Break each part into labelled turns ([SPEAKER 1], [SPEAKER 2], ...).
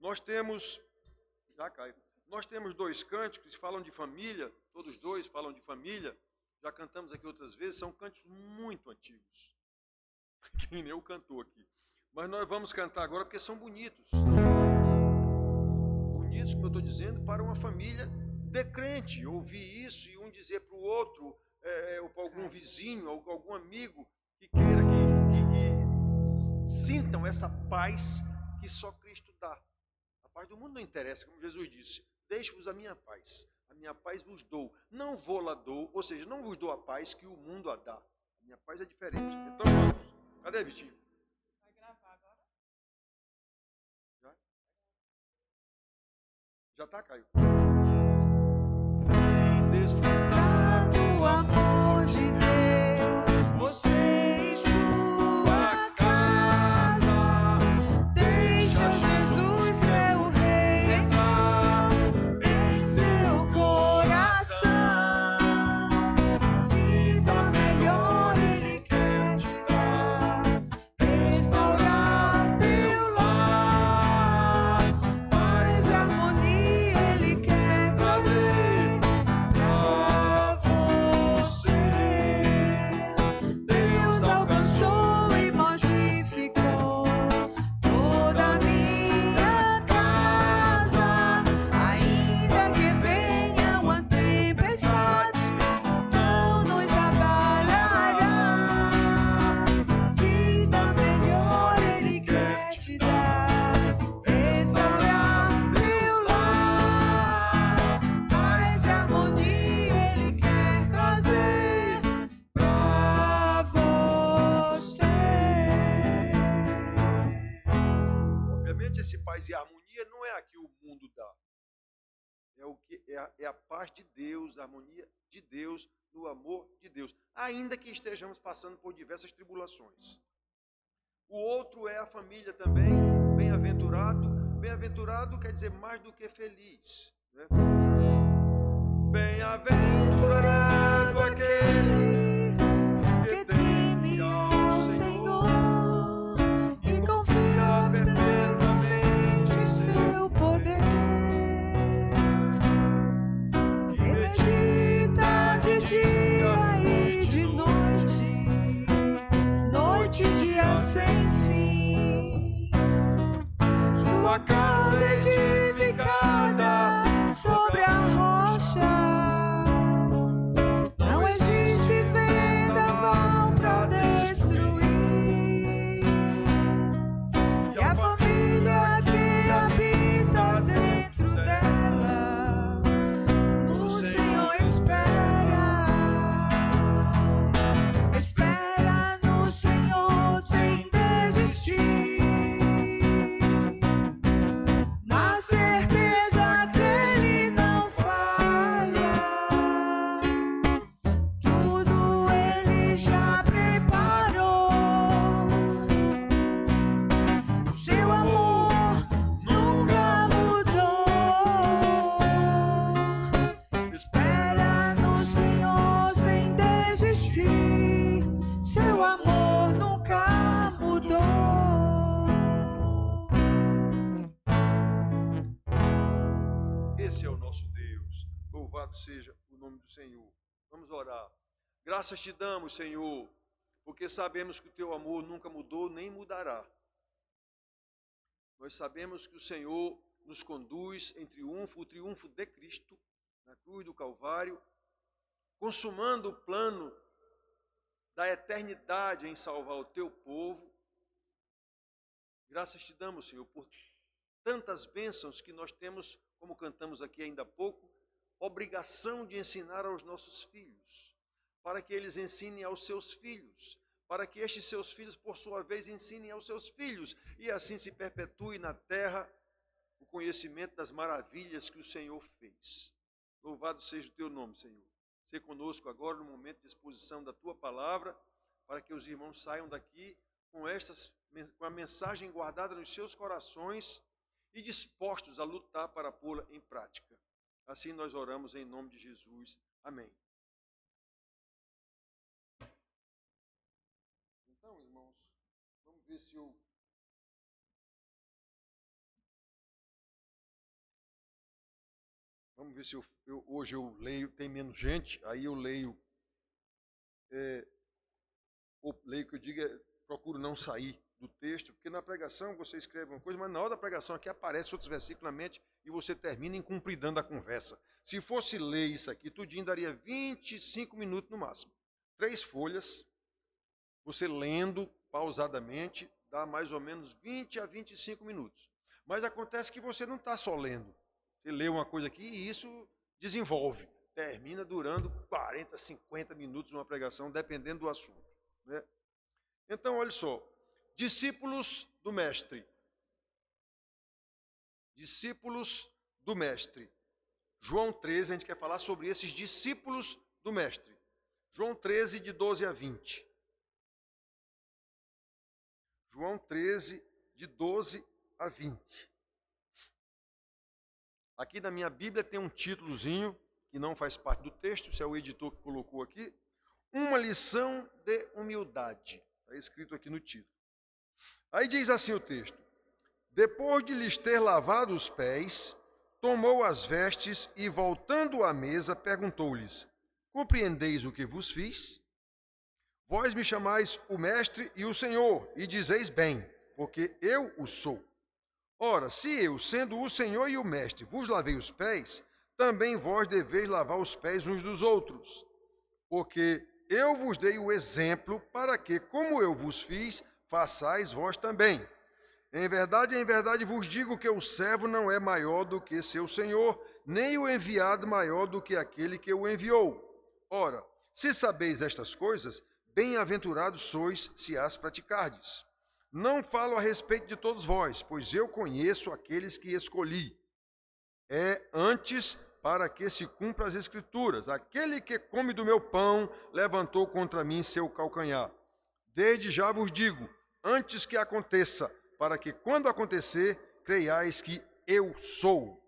[SPEAKER 1] Nós temos, já caiu, nós temos 2 cânticos que falam de família, todos 2 falam de família, já cantamos aqui outras vezes, são cânticos muito antigos, que nem eu cantou aqui. Mas nós vamos cantar agora porque são bonitos. Bonitos, como eu estou dizendo, para uma família de crente. Ouvir isso e um dizer para o outro, ou para algum vizinho, algum amigo que queira que sintam essa paz que só Cristo dá. A paz do mundo não interessa, como Jesus disse, deixe-vos a minha paz vos dou, não vou lá dou, ou seja, não vos dou a paz que o mundo a dá. A minha paz é diferente. Então vamos. Cadê, Vitinho?
[SPEAKER 2] Vai gravar agora?
[SPEAKER 1] Já tá, Caio?
[SPEAKER 3] Desfrutar do amor de Deus, você e sua casa. Deixa Jesus, que é o Rei, entrar em seu coração. Vida melhor Ele quer te dar, restaurar teu lar. Paz e harmonia Ele quer trazer pra você. Deus alcançou e modificou toda a minha casa. Ainda que venha uma tempestade, não nos abalará. Vida melhor Ele quer te dar, restaurar teu lar. Paz e harmonia Ele quer trazer pra você.
[SPEAKER 1] Obviamente, esse paz e harmonia não é a que o mundo dá. É a paz de Deus, a harmonia de Deus, no amor de Deus, ainda que estejamos passando por diversas tribulações. O outro é a família também, bem-aventurado. Bem-aventurado quer dizer mais do que feliz, né? Bem-aventurado aquele
[SPEAKER 3] Que teme ao Senhor e confia plenamente em seu poder. Que medita de dia e de noite, noite e dia sem fim. Sua casa é edificada sobre a rocha. Não existe vendaval pra destruir. E a família que habita dentro dela, no Senhor espera. Espera no Senhor sem desistir. Na certeza que Ele não falha, tudo Ele já preparou. Seu amor nunca mudou. Espera no Senhor sem desistir. Seu amor nunca mudou.
[SPEAKER 1] Esse é o nosso Deus. Louvado seja o nome do Senhor. Vamos orar. Graças te damos, Senhor, porque sabemos que o teu amor nunca mudou nem mudará. Nós sabemos que o Senhor nos conduz em triunfo, o triunfo de Cristo, na cruz do Calvário, consumando o plano da eternidade em salvar o teu povo. Graças te damos, Senhor, por tantas bênçãos que nós temos, como cantamos aqui ainda há pouco, obrigação de ensinar aos nossos filhos, para que eles ensinem aos seus filhos, para que estes seus filhos, por sua vez, ensinem aos seus filhos, e assim se perpetue na terra o conhecimento das maravilhas que o Senhor fez. Louvado seja o teu nome, Senhor. Sê conosco agora no momento de exposição da tua palavra, para que os irmãos saiam daqui com a mensagem guardada nos seus corações e dispostos a lutar para pô-la em prática. Assim nós oramos em nome de Jesus. Amém. Então, irmãos, vamos ver se eu Vamos ver se hoje eu leio, tem menos gente, aí eu leio, o leio que eu digo procuro não sair do texto, porque na pregação você escreve uma coisa, mas na hora da pregação aqui aparece outros versículos na mente e você termina incumpridando a conversa. Se fosse ler isso aqui, tudinho daria 25 minutos no máximo. 3 folhas, você lendo pausadamente, dá mais ou menos 20 a 25 minutos. Mas acontece que você não está só lendo. Você lê uma coisa aqui e isso desenvolve. Termina durando 40, 50 minutos uma pregação, dependendo do assunto, né? Então, olha só. Discípulos do Mestre. Discípulos do Mestre. João 13, a gente quer falar sobre esses discípulos do Mestre. João 13, de 12 a 20. João 13, de 12 a 20. Aqui na minha Bíblia tem um títulozinho, que não faz parte do texto, isso é o editor que colocou aqui. Uma lição de humildade. Está escrito aqui no título. Aí diz assim o texto: depois de lhes ter lavado os pés, tomou as vestes e, voltando à mesa, perguntou-lhes: compreendeis o que vos fiz? Vós me chamais o Mestre e o Senhor, e dizeis bem, porque eu o sou. Ora, se eu, sendo o Senhor e o Mestre, vos lavei os pés, também vós deveis lavar os pés uns dos outros. Porque eu vos dei o exemplo para que, como eu vos fiz, façais vós também. Em verdade vos digo que o servo não é maior do que seu senhor, nem o enviado maior do que aquele que o enviou. Ora, se sabeis estas coisas, bem-aventurados sois se as praticardes. Não falo a respeito de todos vós, pois eu conheço aqueles que escolhi. É antes para que se cumpra as Escrituras. Aquele que come do meu pão levantou contra mim seu calcanhar. Desde já vos digo, antes que aconteça, para que quando acontecer, creiais que eu sou.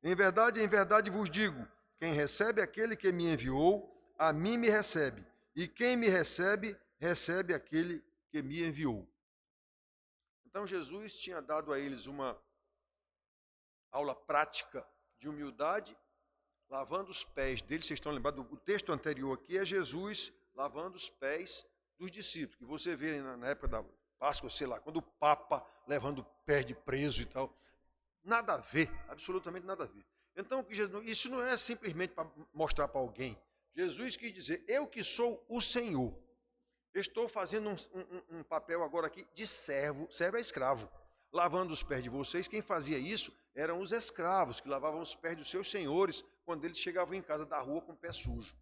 [SPEAKER 1] Em verdade vos digo, quem recebe aquele que me enviou, a mim me recebe. E quem me recebe, recebe aquele que me enviou. Então Jesus tinha dado a eles uma aula prática de humildade, lavando os pés deles. Vocês estão lembrados? O texto anterior aqui é Jesus lavando os pés dos discípulos, que você vê na época da Páscoa, sei lá, quando o Papa levando pés de preso e tal. Nada a ver, absolutamente nada a ver. Então, isso não é simplesmente para mostrar para alguém. Jesus quis dizer, eu que sou o Senhor. Estou fazendo um papel agora aqui de servo. Servo é escravo. Lavando os pés de vocês. Quem fazia isso eram os escravos, que lavavam os pés dos seus senhores quando eles chegavam em casa da rua com o pé sujo.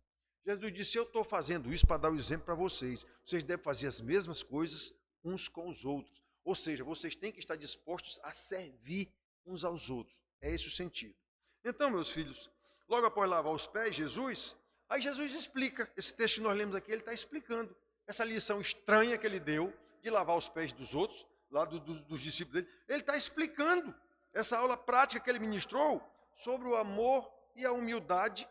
[SPEAKER 1] Jesus disse, eu estou fazendo isso para dar o exemplo para vocês. Vocês devem fazer as mesmas coisas uns com os outros. Ou seja, vocês têm que estar dispostos a servir uns aos outros. É esse o sentido. Então, meus filhos, logo após lavar os pés, aí Jesus explica. Esse texto que nós lemos aqui, ele está explicando essa lição estranha que ele deu de lavar os pés dos outros, lá dos discípulos dele. Ele está explicando essa aula prática que ele ministrou sobre o amor e a humildade,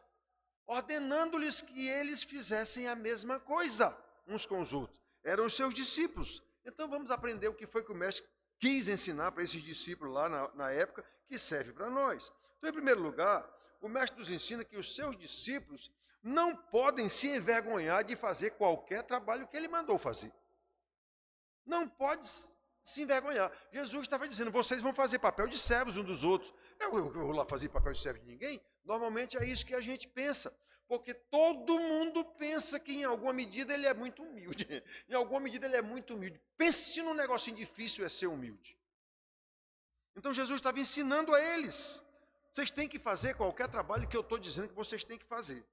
[SPEAKER 1] ordenando-lhes que eles fizessem a mesma coisa uns com os outros. Eram os seus discípulos. Então vamos aprender o que foi que o mestre quis ensinar para esses discípulos lá na época, que serve para nós. Então, em primeiro lugar, o mestre nos ensina que os seus discípulos não podem se envergonhar de fazer qualquer trabalho que ele mandou fazer. Não pode se envergonhar. Jesus estava dizendo, vocês vão fazer papel de servos uns dos outros. Eu vou lá fazer papel de servo de ninguém? Normalmente é isso que a gente pensa. Porque todo mundo pensa que em alguma medida ele é muito humilde. Em alguma medida ele é muito humilde. Pense num negocinho difícil é ser humilde. Então Jesus estava ensinando a eles. Vocês têm que fazer qualquer trabalho que eu estou dizendo que vocês têm que fazer.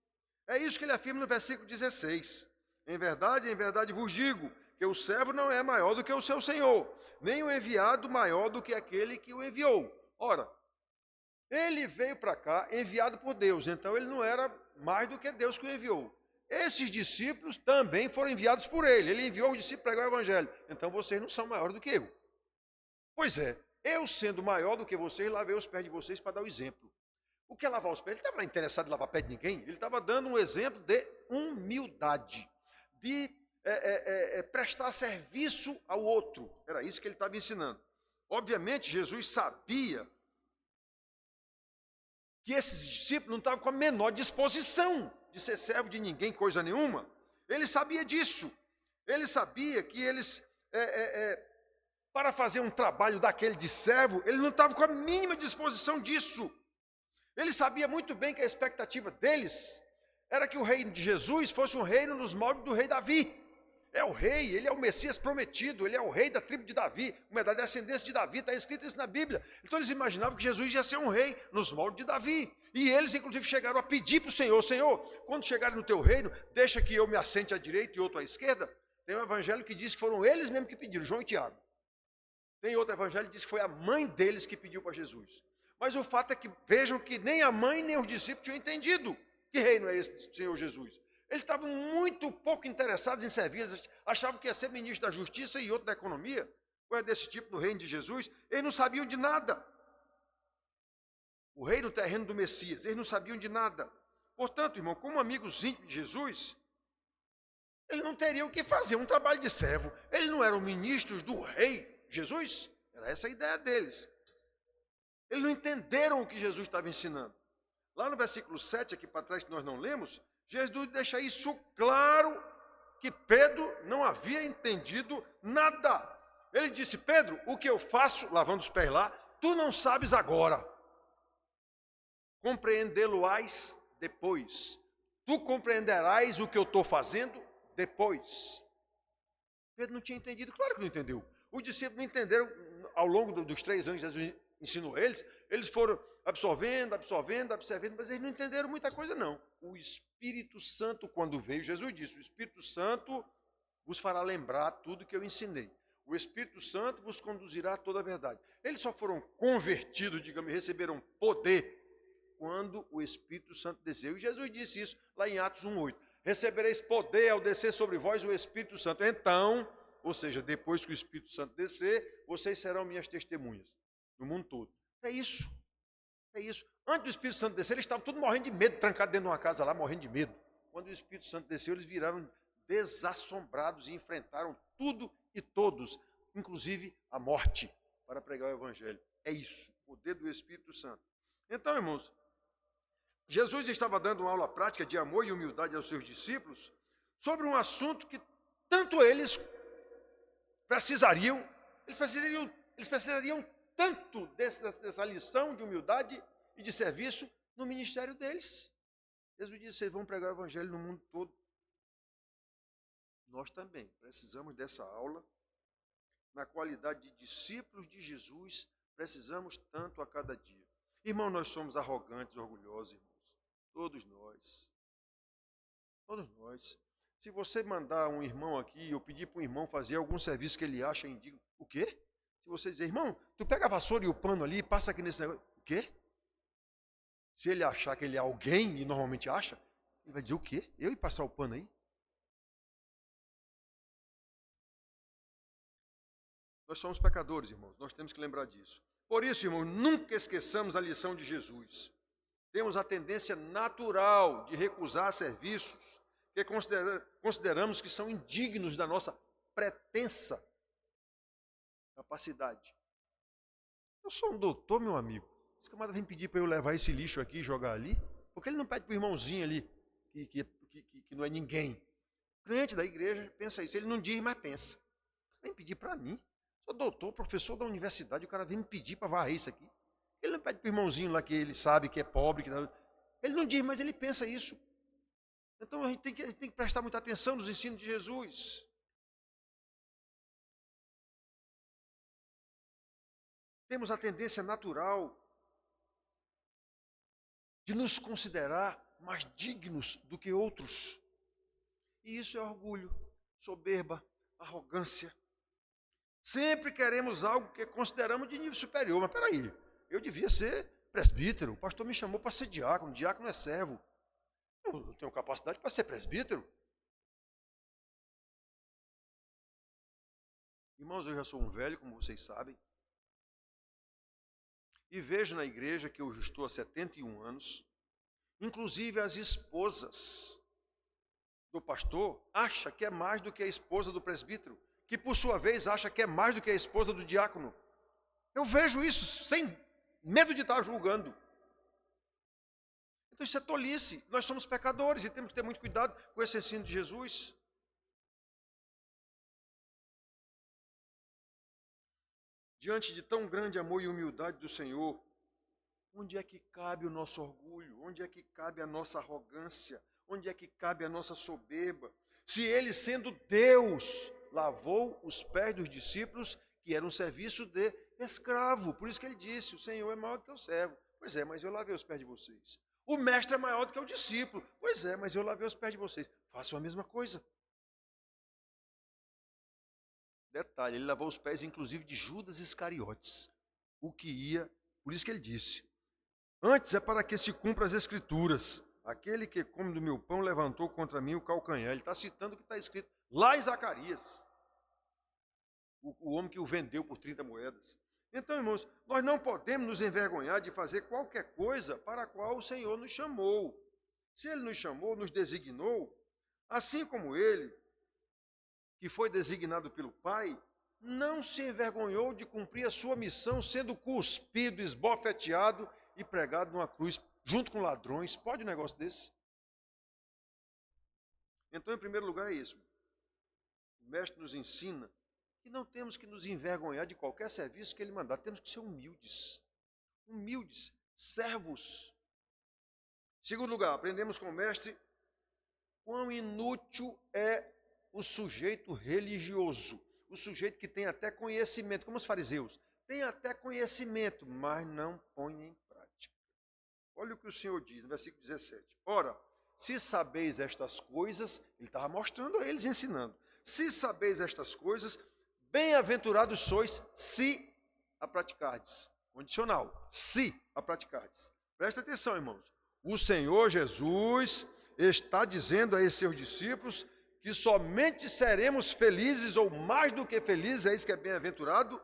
[SPEAKER 1] É isso que ele afirma no versículo 16. Em verdade vos digo, que o servo não é maior do que o seu senhor, nem o enviado maior do que aquele que o enviou. Ora, ele veio para cá enviado por Deus, então ele não era mais do que Deus que o enviou. Esses discípulos também foram enviados por ele. Ele enviou os discípulos para pregar o evangelho. Então vocês não são maiores do que eu. Pois é, eu sendo maior do que vocês, lavei os pés de vocês para dar o exemplo. O que é lavar os pés? Ele estava interessado em lavar pé de ninguém. Ele estava dando um exemplo de humildade, de prestar serviço ao outro. Era isso que ele estava ensinando. Obviamente, Jesus sabia que esses discípulos não estavam com a menor disposição de ser servo de ninguém, coisa nenhuma. Ele sabia disso. Ele sabia que eles, para fazer um trabalho daquele de servo, ele não estava com a mínima disposição disso. Ele sabia muito bem que a expectativa deles era que o reino de Jesus fosse um reino nos moldes do rei Davi. É o rei, ele é o Messias prometido, ele é o rei da tribo de Davi, uma da descendência de Davi, está escrito isso na Bíblia. Então eles imaginavam que Jesus ia ser um rei nos moldes de Davi. E eles, inclusive, chegaram a pedir para o Senhor: Senhor, quando chegarem no teu reino, deixa que eu me assente à direita e outro à esquerda. Tem um evangelho que diz que foram eles mesmos que pediram, João e Tiago. Tem outro evangelho que diz que foi a mãe deles que pediu para Jesus. Mas o fato é que vejam que nem a mãe nem os discípulos tinham entendido que reino é esse do Senhor Jesus. Eles estavam muito pouco interessados em servir, eles achavam que ia ser ministro da justiça e outro da economia, coisa desse tipo no reino de Jesus. Eles não sabiam de nada. O reino terreno do Messias, eles não sabiam de nada. Portanto, irmão, como amigos íntimos de Jesus, eles não teriam que fazer um trabalho de servo. Eles não eram ministros do rei Jesus. Era essa a ideia deles. Eles não entenderam o que Jesus estava ensinando. Lá no versículo 7, aqui para trás, que nós não lemos, Jesus deixa isso claro, que Pedro não havia entendido nada. Ele disse: Pedro, o que eu faço, lavando os pés lá, tu não sabes agora. Compreendê-lo-ás depois. Tu compreenderás o que eu estou fazendo depois. Pedro não tinha entendido, claro que não entendeu. Os discípulos não entenderam ao longo dos 3 anos que Jesus ensinou eles foram absorvendo, mas eles não entenderam muita coisa não. O Espírito Santo, quando veio, Jesus disse: o Espírito Santo vos fará lembrar tudo que eu ensinei. O Espírito Santo vos conduzirá a toda a verdade. Eles só foram convertidos, digamos, receberam poder quando o Espírito Santo desceu. E Jesus disse isso lá em Atos 1:8. Recebereis poder ao descer sobre vós o Espírito Santo. Então, ou seja, depois que o Espírito Santo descer, vocês serão minhas testemunhas no mundo todo. É isso. É isso. Antes do Espírito Santo descer, eles estavam todos morrendo de medo, trancados dentro de uma casa lá, morrendo de medo. Quando o Espírito Santo desceu, eles viraram desassombrados e enfrentaram tudo e todos, inclusive a morte, para pregar o Evangelho. É isso, o poder do Espírito Santo. Então, irmãos, Jesus estava dando uma aula prática de amor e humildade aos seus discípulos sobre um assunto que tanto eles precisariam tanto dessa lição de humildade e de serviço no ministério deles. Jesus disse: vocês vão pregar o Evangelho no mundo todo. Nós também precisamos dessa aula. Na qualidade de discípulos de Jesus, precisamos tanto a cada dia. Irmão, nós somos arrogantes, orgulhosos, irmãos. Todos nós. Todos nós. Se você mandar um irmão aqui, ou pedir para um irmão fazer algum serviço que ele acha indigno, o quê? Se você dizer: irmão, tu pega a vassoura e o pano ali e passa aqui nesse negócio, o quê? Se ele achar que ele é alguém, e normalmente acha, ele vai dizer: o quê? Eu ir passar o pano aí? Nós somos pecadores, irmãos, nós temos que lembrar disso. Por isso, irmãos, nunca esqueçamos a lição de Jesus. Temos a tendência natural de recusar serviços que consideramos que são indignos da nossa pretensa capacidade. Eu sou um doutor, meu amigo. Esse camarada vem pedir para eu levar esse lixo aqui e jogar ali. Por que ele não pede para o irmãozinho ali, que não é ninguém? O crente da igreja pensa isso. Ele não diz, mas pensa. Vem pedir para mim. Sou doutor, professor da universidade, o cara vem me pedir para varrer isso aqui. Ele não pede para o irmãozinho lá que ele sabe que é pobre. Ele não diz, mas ele pensa isso. Então a gente tem que prestar muita atenção nos ensinos de Jesus. Temos a tendência natural de nos considerar mais dignos do que outros. E isso é orgulho, soberba, arrogância. Sempre queremos algo que consideramos de nível superior. Mas peraí, eu devia ser presbítero. O pastor me chamou para ser diácono. Diácono é servo. Eu não tenho capacidade para ser presbítero. Irmãos, eu já sou um velho, como vocês sabem. E vejo na igreja que eu estou há 71 anos, inclusive as esposas do pastor acham que é mais do que a esposa do presbítero, que por sua vez acha que é mais do que a esposa do diácono. Eu vejo isso sem medo de estar julgando. Então isso é tolice. Nós somos pecadores e temos que ter muito cuidado com esse ensino de Jesus. Diante de tão grande amor e humildade do Senhor, onde é que cabe o nosso orgulho? Onde é que cabe a nossa arrogância? Onde é que cabe a nossa soberba? Se ele, sendo Deus, lavou os pés dos discípulos, que era um serviço de escravo. Por isso que ele disse, o Senhor é maior do que o servo. Pois é, mas eu lavei os pés de vocês. O mestre é maior do que o discípulo. Pois é, mas eu lavei os pés de vocês. Façam a mesma coisa. Detalhe, ele lavou os pés, inclusive, de Judas Iscariotes. O que ia, por isso que ele disse, antes é para que se cumpra as Escrituras. Aquele que come do meu pão levantou contra mim o calcanhar. Ele está citando o que está escrito lá em Zacarias. O homem que o vendeu por 30 moedas. Então, irmãos, nós não podemos nos envergonhar de fazer qualquer coisa para a qual o Senhor nos chamou. Se Ele nos chamou, nos designou, assim como Ele, que foi designado pelo Pai, não se envergonhou de cumprir a sua missão, sendo cuspido, esbofeteado e pregado numa cruz, junto com ladrões. Pode um negócio desse? Então, em primeiro lugar, é isso. O mestre nos ensina que não temos que nos envergonhar de qualquer serviço que ele mandar. Temos que ser humildes. Humildes, servos. Segundo lugar, aprendemos com o mestre quão inútil é o sujeito religioso. O sujeito que tem até conhecimento, como os fariseus. Tem até conhecimento, mas não põe em prática. Olha o que o Senhor diz no versículo 17. Ora, se sabeis estas coisas, ele estava mostrando a eles, ensinando. Se sabeis estas coisas, bem-aventurados sois se a praticardes. Condicional, se a praticardes. Presta atenção, irmãos. O Senhor Jesus está dizendo a esses seus discípulos que somente seremos felizes, ou mais do que felizes, é isso que é bem-aventurado,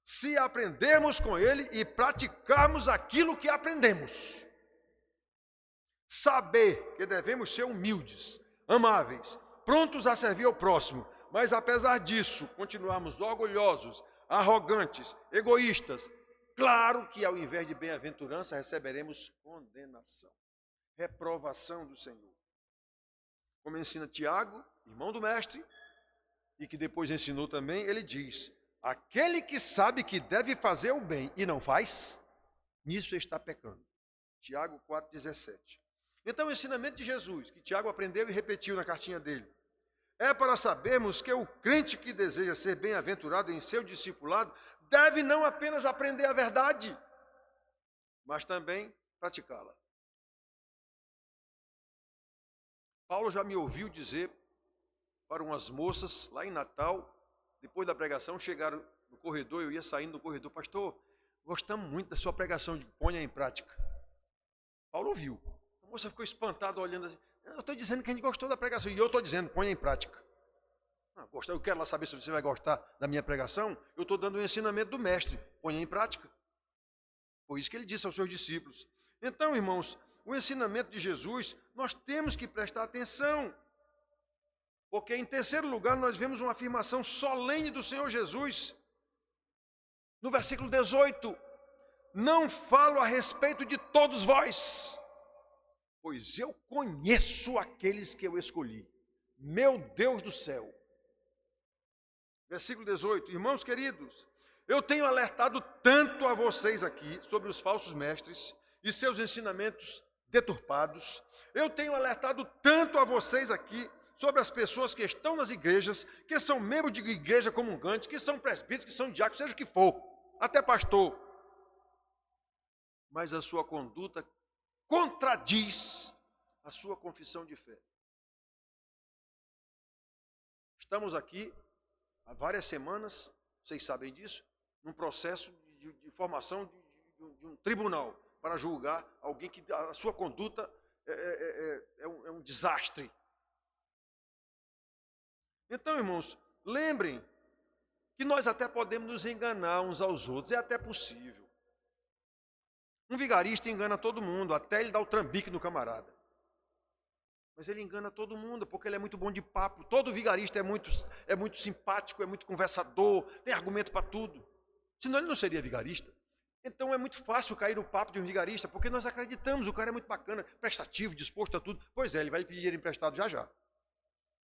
[SPEAKER 1] se aprendermos com Ele e praticarmos aquilo que aprendemos. Saber que devemos ser humildes, amáveis, prontos a servir ao próximo, mas apesar disso, continuarmos orgulhosos, arrogantes, egoístas, claro que ao invés de bem-aventurança receberemos condenação, reprovação do Senhor. Como ensina Tiago, irmão do mestre, e que depois ensinou também, ele diz, aquele que sabe que deve fazer o bem e não faz, nisso está pecando. Tiago 4,17. Então o ensinamento de Jesus, que Tiago aprendeu e repetiu na cartinha dele, é para sabermos que o crente que deseja ser bem-aventurado em seu discipulado deve não apenas aprender a verdade, mas também praticá-la. Paulo já me ouviu dizer para umas moças lá em Natal, depois da pregação, chegaram no corredor, eu ia saindo do corredor, pastor, gostamos muito da sua pregação, ponha em prática. Paulo ouviu. A moça ficou espantada olhando assim, eu estou dizendo que a gente gostou da pregação, e eu estou dizendo, ponha em prática. Eu quero lá saber se você vai gostar da minha pregação, eu estou dando o ensinamento do mestre, ponha em prática. Foi isso que ele disse aos seus discípulos. Então, irmãos, o ensinamento de Jesus, nós temos que prestar atenção. Porque, em terceiro lugar, nós vemos uma afirmação solene do Senhor Jesus. No versículo 18, não falo a respeito de todos vós, pois eu conheço aqueles que eu escolhi. Meu Deus do céu. Versículo 18, irmãos queridos, eu tenho alertado tanto a vocês aqui sobre os falsos mestres e seus ensinamentos deturpados. Eu tenho alertado tanto a vocês aqui sobre as pessoas que estão nas igrejas, que são membros de igreja comungantes, que são presbíteros, que são diáconos, seja o que for, até pastor. Mas a sua conduta contradiz a sua confissão de fé. Estamos aqui há várias semanas, vocês sabem disso, num processo de formação de um tribunal para julgar alguém que a sua conduta é um desastre. Então, irmãos, lembrem que nós até podemos nos enganar uns aos outros, é até possível. Um vigarista engana todo mundo, até ele dá o trambique no camarada. Mas ele engana todo mundo, porque ele é muito bom de papo. Todo vigarista é muito simpático, é muito conversador, tem argumento para tudo. Senão ele não seria vigarista. Então é muito fácil cair no papo de um vigarista, porque nós acreditamos, o cara é muito bacana, prestativo, disposto a tudo. Pois é, ele vai pedir dinheiro emprestado já já.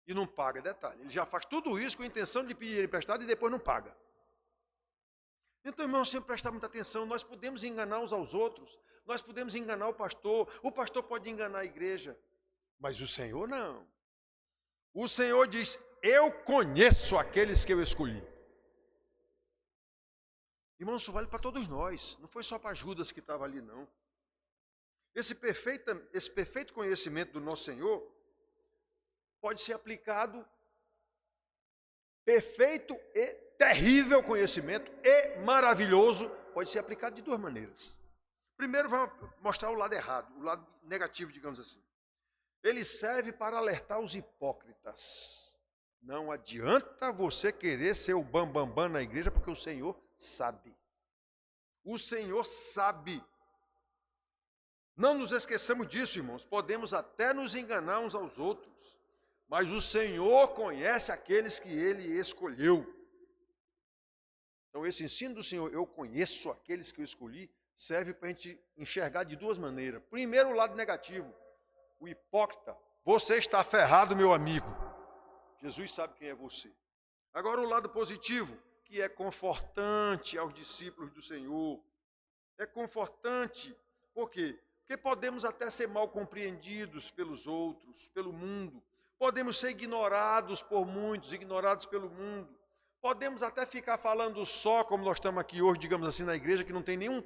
[SPEAKER 1] E não paga, detalhe. Ele já faz tudo isso com a intenção de pedir dinheiro emprestado e depois não paga. Então, irmãos, sempre prestar muita atenção. Nós podemos enganar uns aos outros, nós podemos enganar o pastor pode enganar a igreja, mas o Senhor não. O Senhor diz, eu conheço aqueles que eu escolhi. Irmãos, isso vale para todos nós, não foi só para Judas que estava ali, não. Esse perfeito conhecimento do nosso Senhor pode ser aplicado, perfeito e terrível conhecimento e maravilhoso, pode ser aplicado de duas maneiras. Primeiro, vamos mostrar o lado errado, o lado negativo, digamos assim. Ele serve para alertar os hipócritas. Não adianta você querer ser o bambambam na igreja, porque o Senhor sabe. O Senhor sabe. Não nos esqueçamos disso, irmãos. Podemos até nos enganar uns aos outros, mas o Senhor conhece aqueles que Ele escolheu. Então, esse ensino do Senhor, eu conheço aqueles que eu escolhi, serve para a gente enxergar de duas maneiras. Primeiro, o lado negativo. O hipócrita. Você está ferrado, meu amigo. Jesus sabe quem é você. Agora, o lado positivo, que é confortante aos discípulos do Senhor. É confortante. Por quê? Porque podemos até ser mal compreendidos pelos outros, pelo mundo. Podemos ser ignorados por muitos, ignorados pelo mundo. Podemos até ficar falando só, como nós estamos aqui hoje, digamos assim, na igreja, que não tem nenhum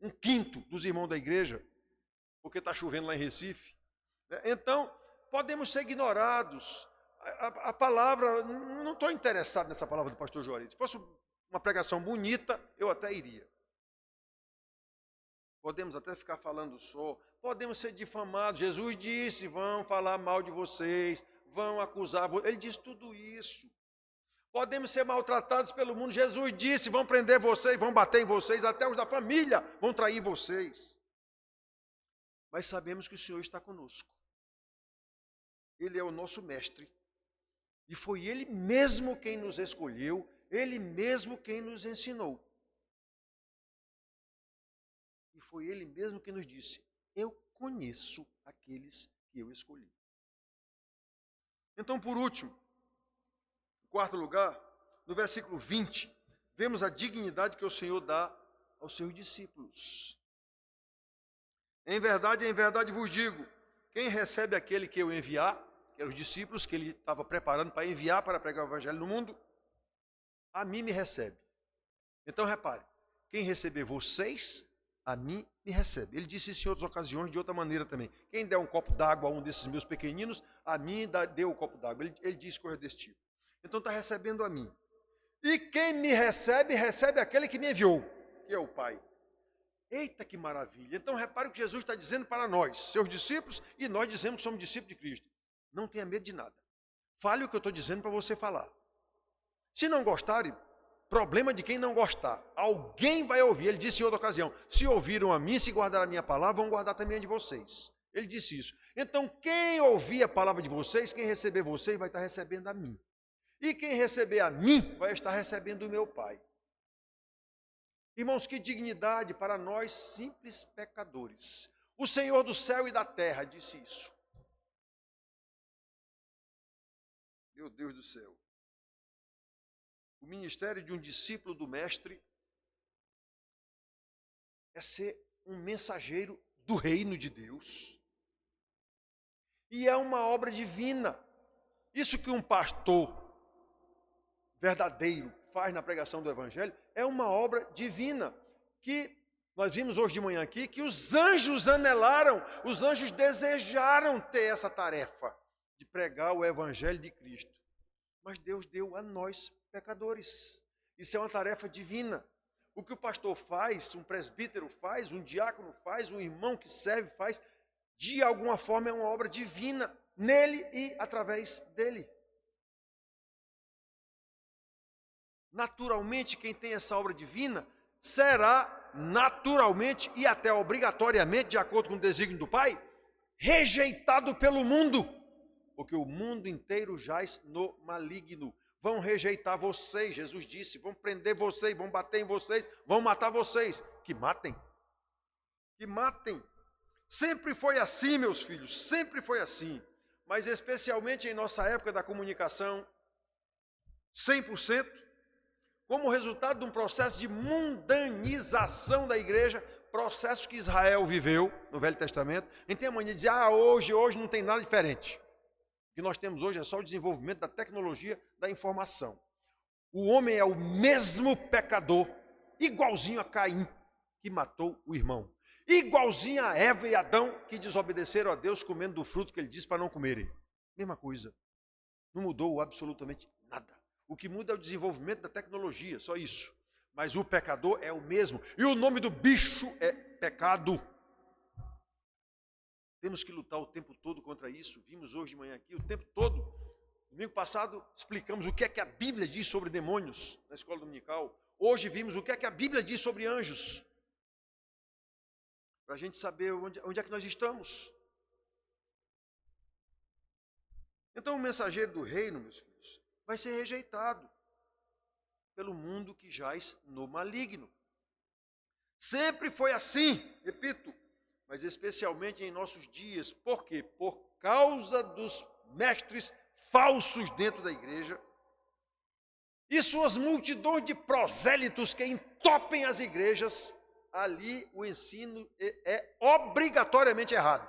[SPEAKER 1] um quinto dos irmãos da igreja, porque está chovendo lá em Recife. Então, podemos ser ignorados. A palavra, não estou interessado nessa palavra do pastor Juarez. Se fosse uma pregação bonita, eu até iria. Podemos até ficar falando só, podemos ser difamados. Jesus disse, vão falar mal de vocês, vão acusar vocês. Ele disse tudo isso. Podemos ser maltratados pelo mundo. Jesus disse, vão prender vocês, vão bater em vocês, até os da família vão trair vocês. Mas sabemos que o Senhor está conosco. Ele é o nosso mestre. E foi Ele mesmo quem nos escolheu, Ele mesmo quem nos ensinou. E foi Ele mesmo que nos disse, eu conheço aqueles que eu escolhi. Então, por último, em quarto lugar, no versículo 20, vemos a dignidade que o Senhor dá aos seus discípulos. Em verdade vos digo, quem recebe aquele que eu enviar, que eram os discípulos que ele estava preparando para enviar para pregar o evangelho no mundo, a mim me recebe. Então repare, quem receber vocês, a mim me recebe. Ele disse isso em outras ocasiões, de outra maneira também. Quem der um copo d'água a um desses meus pequeninos, a mim deu o copo d'água. Ele disse coisa desse tipo. Então está recebendo a mim. E quem me recebe, recebe aquele que me enviou, que é o Pai. Eita, que maravilha! Então repare o que Jesus está dizendo para nós, seus discípulos, e nós dizemos que somos discípulos de Cristo. Não tenha medo de nada. Fale o que eu estou dizendo para você falar. Se não gostarem, problema de quem não gostar. Alguém vai ouvir. Ele disse em outra ocasião, se ouviram a mim, se guardaram a minha palavra, vão guardar também a de vocês. Ele disse isso. Então, quem ouvir a palavra de vocês, quem receber vocês, vai estar recebendo a mim. E quem receber a mim, vai estar recebendo o meu Pai. Irmãos, que dignidade para nós simples pecadores. O Senhor do céu e da terra disse isso. Meu Deus do céu. O ministério de um discípulo do mestre é ser um mensageiro do reino de Deus. E é uma obra divina. Isso que um pastor verdadeiro faz na pregação do evangelho é uma obra divina. Que nós vimos hoje de manhã aqui que os anjos anelaram, os anjos desejaram ter essa tarefa de pregar o evangelho de Cristo. Mas Deus deu a nós pecadores. Isso é uma tarefa divina. O que o pastor faz, um presbítero faz, um diácono faz, um irmão que serve faz, de alguma forma é uma obra divina nele e através dele. Naturalmente, quem tem essa obra divina será naturalmente e até obrigatoriamente, de acordo com o desígnio do Pai, rejeitado pelo mundo, porque o mundo inteiro jaz no maligno. vão rejeitar vocês. Jesus disse, vão prender vocês, vão bater em vocês, vão matar vocês. Que matem. Que matem. Sempre foi assim, meus filhos, sempre foi assim. Mas especialmente em nossa época da comunicação, 100%, como resultado de um processo de mundanização da igreja, processo que Israel viveu no Velho Testamento. A gente tem a mania de dizer, hoje não tem nada diferente. O que nós temos hoje é só o desenvolvimento da tecnologia da informação. O homem é o mesmo pecador, igualzinho a Caim, que matou o irmão. Igualzinho a Eva e Adão, que desobedeceram a Deus comendo do fruto que ele disse para não comerem. Mesma coisa. Não mudou absolutamente nada. O que muda é o desenvolvimento da tecnologia, só isso. Mas o pecador é o mesmo. E o nome do bicho é pecado. Temos que lutar o tempo todo contra isso. Vimos hoje de manhã aqui, o tempo todo. Domingo passado explicamos o que é que a Bíblia diz sobre demônios na escola dominical. Hoje vimos o que é que a Bíblia diz sobre anjos. Para a gente saber onde é que nós estamos. Então o mensageiro do reino, meus filhos, vai ser rejeitado pelo mundo que jaz no maligno. Sempre foi assim, repito, mas especialmente em nossos dias. Por quê? Por causa dos mestres falsos dentro da igreja e suas multidões de prosélitos que entopem as igrejas. Ali o ensino é obrigatoriamente errado.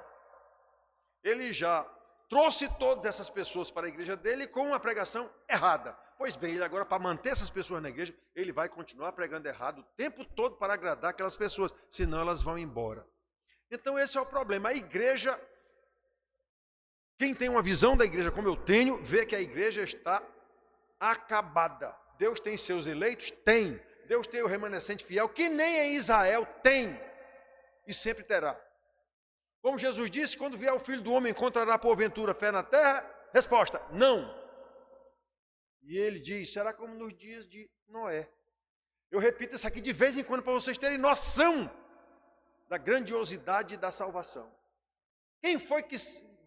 [SPEAKER 1] Ele já trouxe todas essas pessoas para a igreja dele com uma pregação errada. Pois bem, ele agora, para manter essas pessoas na igreja, ele vai continuar pregando errado o tempo todo para agradar aquelas pessoas, senão elas vão embora. Então esse é o problema. A igreja, quem tem uma visão da igreja como eu tenho, vê que a igreja está acabada. Deus tem seus eleitos? Tem. Deus tem o remanescente fiel, que nem em Israel tem e sempre terá. Como Jesus disse, quando vier o Filho do Homem, encontrará porventura fé na terra? Resposta, não. E ele diz, será como nos dias de Noé. Eu repito isso aqui de vez em quando para vocês terem noção da grandiosidade da salvação. Quem foi que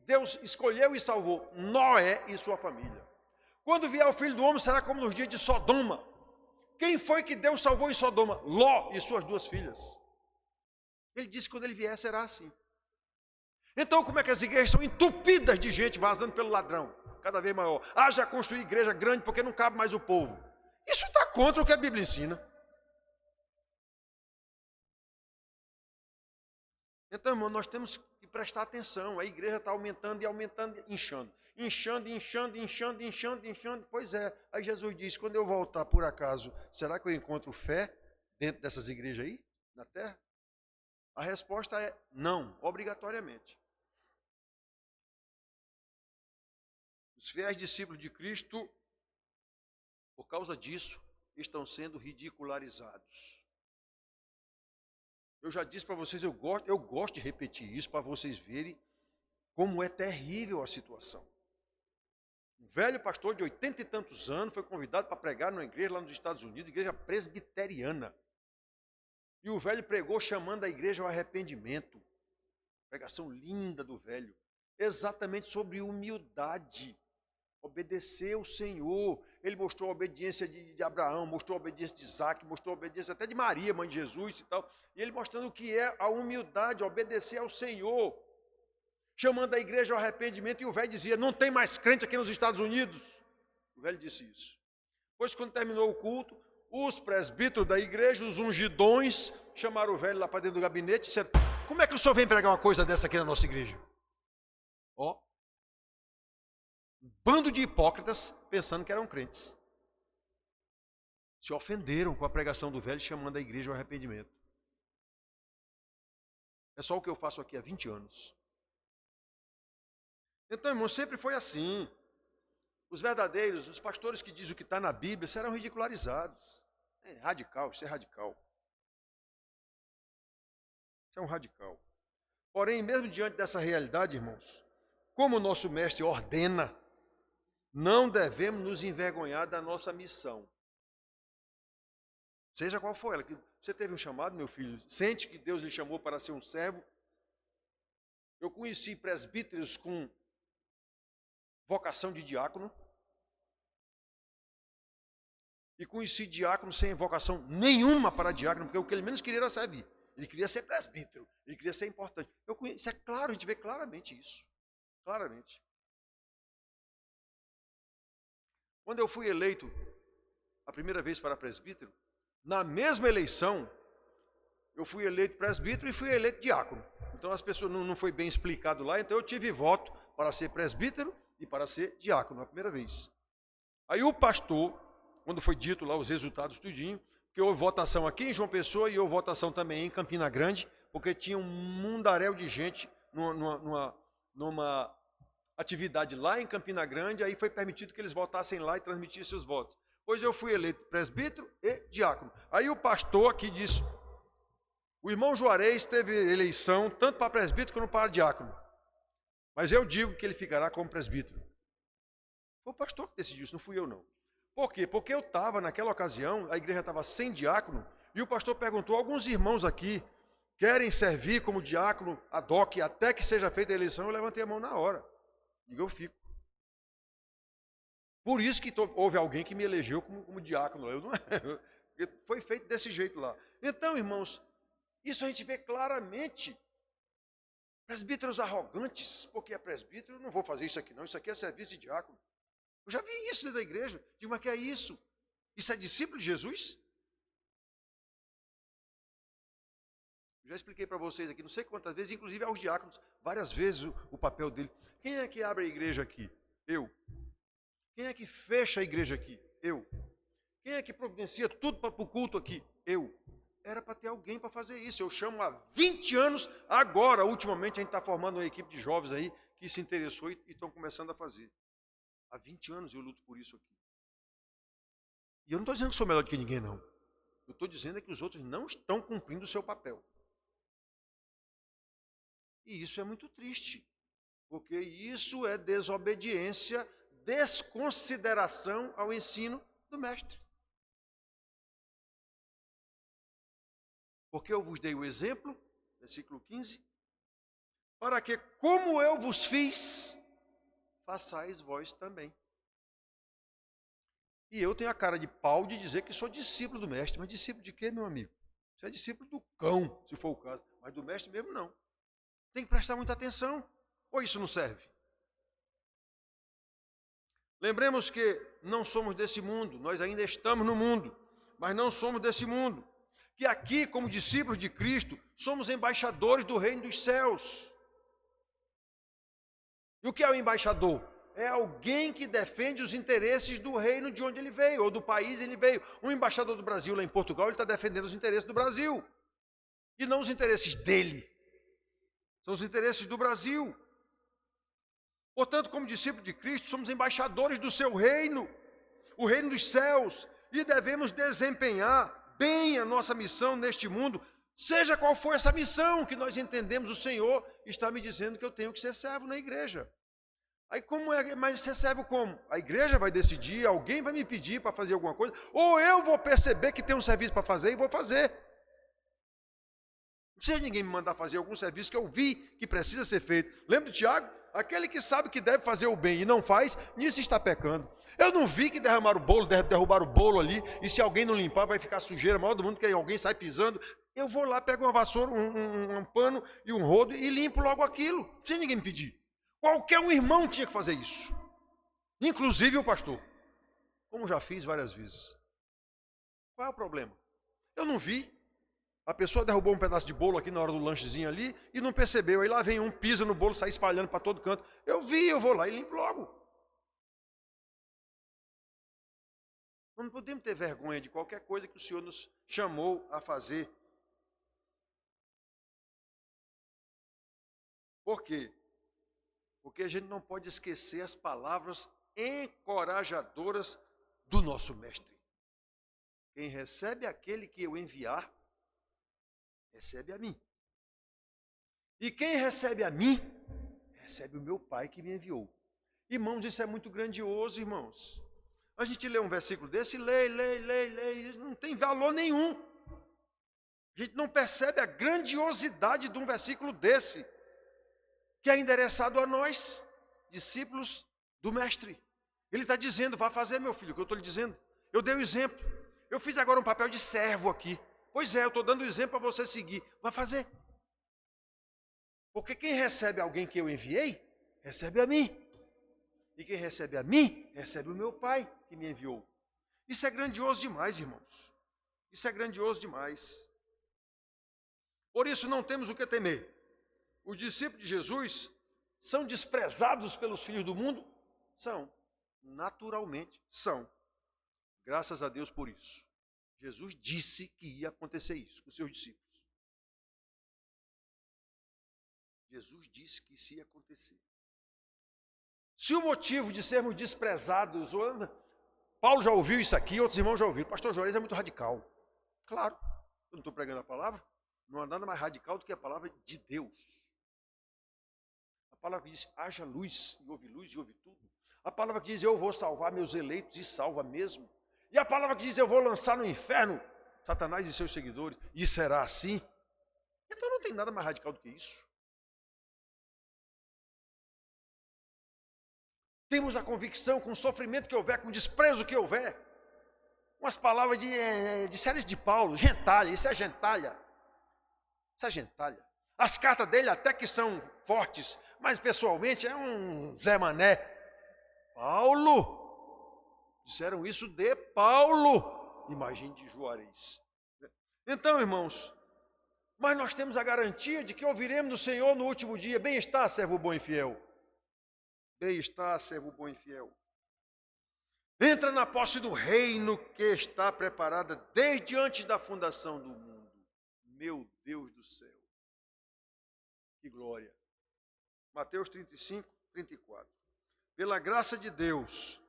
[SPEAKER 1] Deus escolheu e salvou? Noé e sua família. Quando vier o Filho do Homem, será como nos dias de Sodoma. Quem foi que Deus salvou em Sodoma? Ló e suas duas filhas. Ele disse que quando ele vier será assim. Então como é que as igrejas são entupidas de gente vazando pelo ladrão? Cada vez maior. Haja construir igreja grande porque não cabe mais o povo. Isso está contra o que a Bíblia ensina. Então, irmão, nós temos que prestar atenção. A igreja está aumentando e aumentando, inchando. Inchando. Pois é. Aí Jesus diz, quando eu voltar por acaso, será que eu encontro fé dentro dessas igrejas aí, na terra? A resposta é não, obrigatoriamente. Os fiéis discípulos de Cristo, por causa disso, estão sendo ridicularizados. Eu já disse para vocês, eu gosto de repetir isso para vocês verem como é terrível a situação. Um velho pastor de 80 e tantos anos foi convidado para pregar numa igreja lá nos Estados Unidos, igreja presbiteriana. E o velho pregou chamando a igreja ao arrependimento. Pregação linda do velho. Exatamente sobre humildade. Obedecer ao Senhor. Ele mostrou a obediência de Abraão, mostrou a obediência de Isaac, mostrou a obediência até de Maria, mãe de Jesus e tal. E ele mostrando o que é a humildade, obedecer ao Senhor. Chamando a igreja ao arrependimento. E o velho dizia, não tem mais crente aqui nos Estados Unidos. O velho disse isso. Depois, quando terminou o culto, os presbíteros da igreja, os ungidões, chamaram o velho lá para dentro do gabinete e disseram, como é que o senhor vem pregar uma coisa dessa aqui na nossa igreja? Ó, um bando de hipócritas pensando que eram crentes. Se ofenderam com a pregação do velho, chamando a igreja ao arrependimento. É só o que eu faço aqui há 20 anos. Então, irmão, sempre foi assim. Os verdadeiros, os pastores que dizem o que está na Bíblia, serão ridicularizados. É radical, isso é radical. Isso é um radical. Porém, mesmo diante dessa realidade, irmãos, como o nosso mestre ordena, não devemos nos envergonhar da nossa missão. Seja qual for ela. Você teve um chamado, meu filho, sente que Deus lhe chamou para ser um servo. Eu conheci presbíteros com vocação de diácono. E conheci diácono sem vocação nenhuma para diácono, porque o que ele menos queria era servir. Ele queria ser presbítero, ele queria ser importante. Isso é claro, a gente vê claramente isso. Claramente. Quando eu fui eleito a primeira vez para presbítero, na mesma eleição, eu fui eleito presbítero e fui eleito diácono. Então as pessoas não foi bem explicado lá, então eu tive voto para ser presbítero e para ser diácono, a primeira vez. Aí o pastor, quando foi dito lá os resultados tudinho, que houve votação aqui em João Pessoa e houve votação também em Campina Grande, porque tinha um mundaréu de gente numa atividade lá em Campina Grande, aí foi permitido que eles votassem lá e transmitissem seus votos. Pois eu fui eleito presbítero e diácono. Aí o pastor aqui disse, o irmão Juarez teve eleição tanto para presbítero como para diácono, mas eu digo que ele ficará como presbítero. Foi o pastor que decidiu isso, não fui eu não. Por quê? Porque eu estava, naquela ocasião, a igreja estava sem diácono, e o pastor perguntou, alguns irmãos aqui querem servir como diácono ad hoc até que seja feita a eleição? Eu levantei a mão na hora, e eu fico. Por isso que houve alguém que me elegeu como diácono, eu não, foi feito desse jeito lá. Então, irmãos, isso a gente vê claramente. Presbíteros arrogantes, porque é presbítero, eu não vou fazer isso aqui não, isso aqui é serviço de diácono. Eu já vi isso dentro da igreja. Digo, mas que é isso? Isso é discípulo de Jesus? Eu já expliquei para vocês aqui, não sei quantas vezes, inclusive aos diáconos, várias vezes o papel dele. Quem é que abre a igreja aqui? Eu. Quem é que fecha a igreja aqui? Eu. Quem é que providencia tudo para o culto aqui? Eu. Era para ter alguém para fazer isso. Eu chamo há 20 anos, agora, ultimamente, a gente está formando uma equipe de jovens aí que se interessou e estão começando a fazer. Há 20 anos eu luto por isso aqui. E eu não estou dizendo que sou melhor do que ninguém, não. Eu estou dizendo que os outros não estão cumprindo o seu papel. E isso é muito triste, porque isso é desobediência, desconsideração ao ensino do mestre. Porque eu vos dei o exemplo, versículo 15, para que, como eu vos fiz, façais vós também. E eu tenho a cara de pau de dizer que sou discípulo do mestre. Mas discípulo de quê, meu amigo? Você é discípulo do cão, se for o caso. Mas do mestre mesmo, não. Tem que prestar muita atenção. Ou isso não serve? Lembremos que não somos desse mundo. Nós ainda estamos no mundo, mas não somos desse mundo. Que aqui, como discípulos de Cristo, somos embaixadores do reino dos céus. E o que é o embaixador? É alguém que defende os interesses do reino de onde ele veio, ou do país onde ele veio. Um embaixador do Brasil lá em Portugal, ele está defendendo os interesses do Brasil. E não os interesses dele. São os interesses do Brasil. Portanto, como discípulos de Cristo, somos embaixadores do seu reino, o reino dos céus, e devemos desempenhar bem a nossa missão neste mundo, seja qual for essa missão que nós entendemos, o Senhor está me dizendo que eu tenho que ser servo na igreja. Aí como é, mas ser servo como? A igreja vai decidir, alguém vai me pedir para fazer alguma coisa, ou eu vou perceber que tem um serviço para fazer e vou fazer. Não precisa ninguém me mandar fazer algum serviço que eu vi que precisa ser feito. Lembra do Tiago? Aquele que sabe que deve fazer o bem e não faz, nisso está pecando. Eu não vi que derramaram o bolo, derrubaram o bolo ali, e se alguém não limpar vai ficar sujeira maior do mundo, que alguém sai pisando. Eu vou lá, pego uma vassoura, um pano e um rodo e limpo logo aquilo, sem ninguém me pedir. Qualquer um irmão tinha que fazer isso, inclusive o pastor, como já fiz várias vezes. Qual é o problema? Eu não vi. A pessoa derrubou um pedaço de bolo aqui na hora do lanchezinho ali e não percebeu. Aí lá vem um, pisa no bolo, sai espalhando para todo canto. Eu vi, eu vou lá e limpo logo. Não podemos ter vergonha de qualquer coisa que o Senhor nos chamou a fazer. Por quê? Porque a gente não pode esquecer as palavras encorajadoras do nosso mestre. Quem recebe aquele que eu enviar, recebe a mim. E quem recebe a mim, recebe o meu Pai que me enviou. Irmãos, isso é muito grandioso, irmãos. A gente lê um versículo desse, lê, não tem valor nenhum. A gente não percebe a grandiosidade de um versículo desse, que é endereçado a nós, discípulos do Mestre. Ele está dizendo, vá fazer, meu filho, o que eu estou lhe dizendo. Eu dei o exemplo. Eu fiz agora um papel de servo aqui. Pois é, eu estou dando o exemplo para você seguir. Vai fazer. Porque quem recebe alguém que eu enviei, recebe a mim. E quem recebe a mim, recebe o meu Pai que me enviou. Isso é grandioso demais, irmãos. Isso é grandioso demais. Por isso não temos o que temer. Os discípulos de Jesus são desprezados pelos filhos do mundo? São. Naturalmente, são. Graças a Deus por isso. Jesus disse que ia acontecer isso com os seus discípulos. Jesus disse que isso ia acontecer. Se o motivo de sermos desprezados, Paulo já ouviu isso aqui, outros irmãos já ouviram, pastor Juarez é muito radical. Claro, eu não estou pregando a palavra, não há nada mais radical do que a palavra de Deus. A palavra que diz, haja luz e ouve tudo. A palavra que diz, eu vou salvar meus eleitos e salva mesmo. E a palavra que diz, eu vou lançar no inferno Satanás e seus seguidores, e será assim. Então não tem nada mais radical do que isso. Temos a convicção, com o sofrimento que houver, com o desprezo que houver, com as palavras de séries de Paulo, gentalha, isso é gentalha. Isso é gentalha. As cartas dele até que são fortes, mas pessoalmente é um Zé Mané. Paulo, disseram isso de Paulo, imagine de Juarez. Então, irmãos, mas nós temos a garantia de que ouviremos do Senhor no último dia, bem-estar, servo bom e fiel. Bem-estar, servo bom e fiel. Entra na posse do reino que está preparada desde antes da fundação do mundo. Meu Deus do céu. Que glória. Mateus 35, 34. Pela graça de Deus,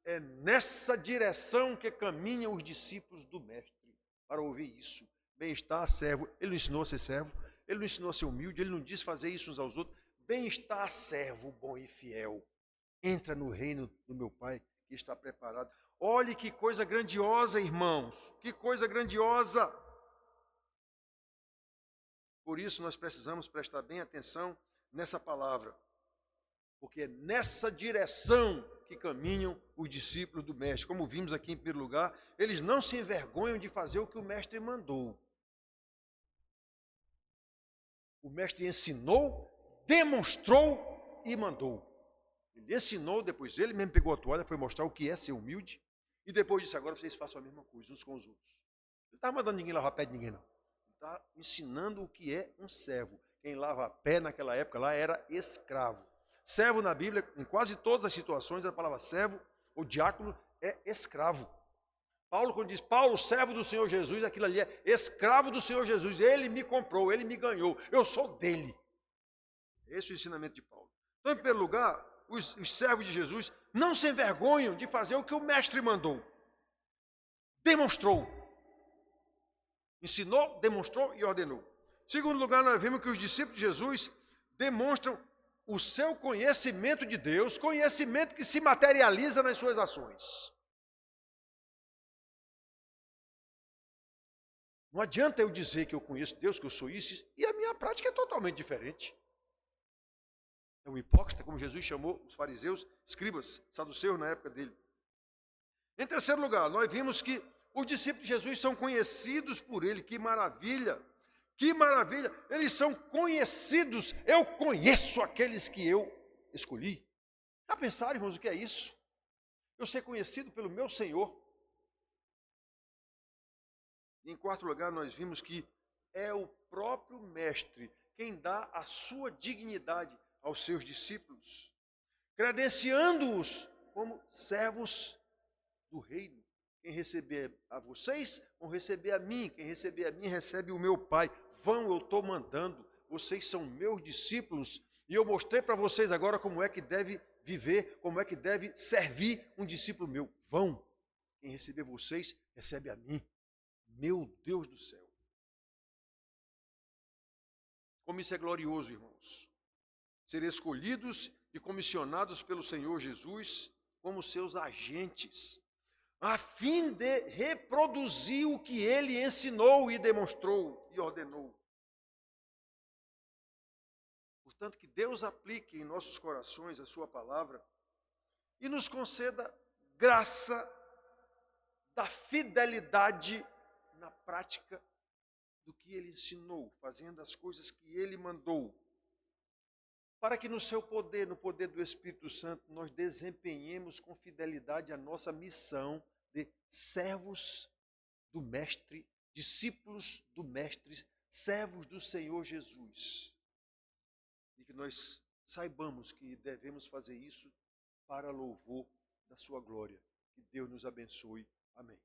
[SPEAKER 1] é nessa direção que caminham os discípulos do Mestre para ouvir isso. Bem-estar, servo. Ele não ensinou a ser servo, ele não ensinou a ser humilde, ele não disse fazer isso uns aos outros. Bem-estar, servo bom e fiel. Entra no reino do meu Pai que está preparado. Olhe que coisa grandiosa, irmãos. Que coisa grandiosa. Por isso nós precisamos prestar bem atenção nessa palavra. Porque é nessa direção que caminham os discípulos do Mestre. Como vimos aqui em primeiro lugar, eles não se envergonham de fazer o que o Mestre mandou. O Mestre ensinou, demonstrou e mandou. Ele ensinou, depois ele mesmo pegou a toalha, foi mostrar o que é ser humilde, e depois disse, agora vocês façam a mesma coisa uns com os outros. Ele não está mandando ninguém lavar pé de ninguém, não. Ele está ensinando o que é um servo. Quem lava pé naquela época lá era escravo. Servo na Bíblia, em quase todas as situações, a palavra servo ou diácono é escravo. Paulo, quando diz, Paulo, servo do Senhor Jesus, aquilo ali é escravo do Senhor Jesus. Ele me comprou, ele me ganhou, eu sou dele. Esse é o ensinamento de Paulo. Então, em primeiro lugar, os servos de Jesus não se envergonham de fazer o que o Mestre mandou. Demonstrou. Ensinou, demonstrou e ordenou. Em segundo lugar, nós vimos que os discípulos de Jesus demonstram o seu conhecimento de Deus, conhecimento que se materializa nas suas ações. Não adianta eu dizer que eu conheço Deus, que eu sou isso, e a minha prática é totalmente diferente. É um hipócrita, como Jesus chamou os fariseus, escribas, saduceus na época dele. Em terceiro lugar, nós vimos que os discípulos de Jesus são conhecidos por ele. Que maravilha! Que maravilha! Eles são conhecidos. Eu conheço aqueles que eu escolhi. Já pensaram, irmãos, o que é isso? Eu ser conhecido pelo meu Senhor. E em quarto lugar, nós vimos que é o próprio Mestre quem dá a sua dignidade aos seus discípulos, credenciando-os como servos do reino. Quem receber a vocês, vão receber a mim. Quem receber a mim, recebe o meu Pai. Vão, eu estou mandando. Vocês são meus discípulos. E eu mostrei para vocês agora como é que deve viver, como é que deve servir um discípulo meu. Vão. Quem receber vocês, recebe a mim. Meu Deus do céu. Como isso é glorioso, irmãos. Ser escolhidos e comissionados pelo Senhor Jesus como seus agentes, a fim de reproduzir o que ele ensinou e demonstrou e ordenou. Portanto, que Deus aplique em nossos corações a sua palavra e nos conceda graça da fidelidade na prática do que ele ensinou, fazendo as coisas que ele mandou, para que no seu poder, no poder do Espírito Santo, nós desempenhemos com fidelidade a nossa missão de servos do Mestre, discípulos do Mestre, servos do Senhor Jesus. E que nós saibamos que devemos fazer isso para louvor da sua glória. Que Deus nos abençoe. Amém.